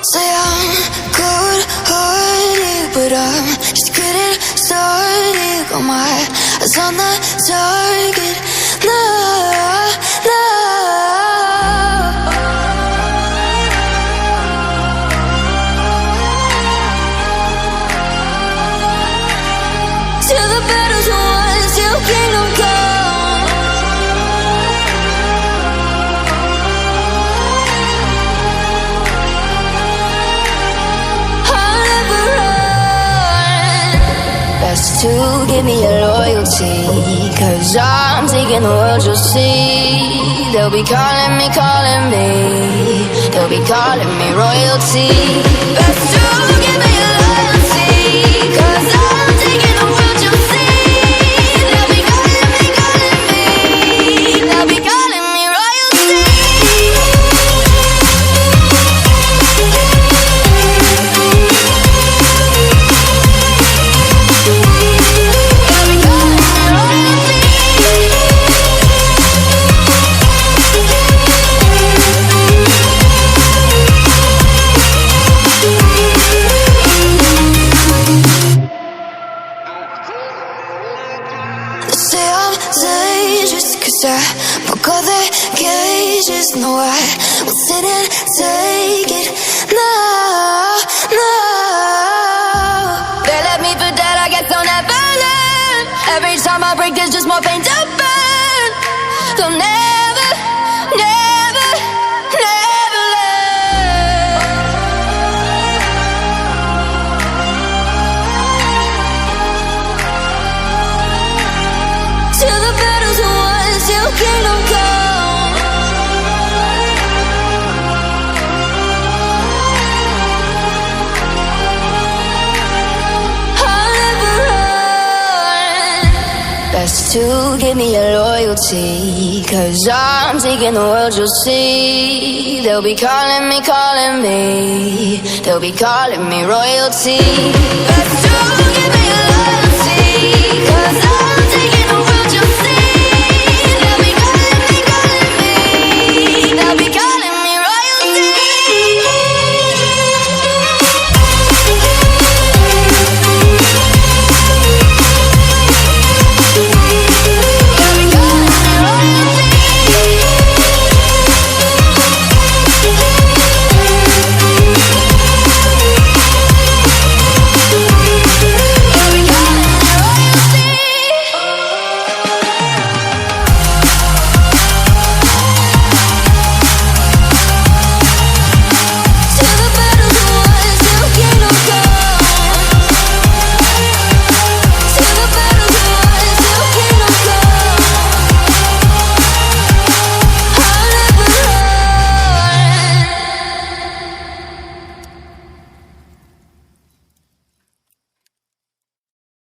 Say I'm good-hearted, but I'm just getting started. Got my eyes on the target. No, no. Till the battle's won, till kingdom come. I'll never run. Best to give me your loyalty, 'cause I'm taking the world, you'll see. They'll be calling me, they'll be calling me royalty. Best to give me your loyalty, 'cause I'm taking the world, you'll see. They'll be calling me, they'll be calling me royalty. They'll be calling me royalty. They say I'm dangerous 'cause I broke all the cages. No, I will sit and take it. No, no. They left me for dead, I guess I'll never learn. Every time I break, there's just more pain to burn. They'll never, never, never learn. Till the battle's won, till kingdom come. I'll never run. Best to give me your loyalty, 'cause I'm taking the world, you'll see. They'll be calling me, they'll be calling me royalty. Best to give me your loyalty, 'cause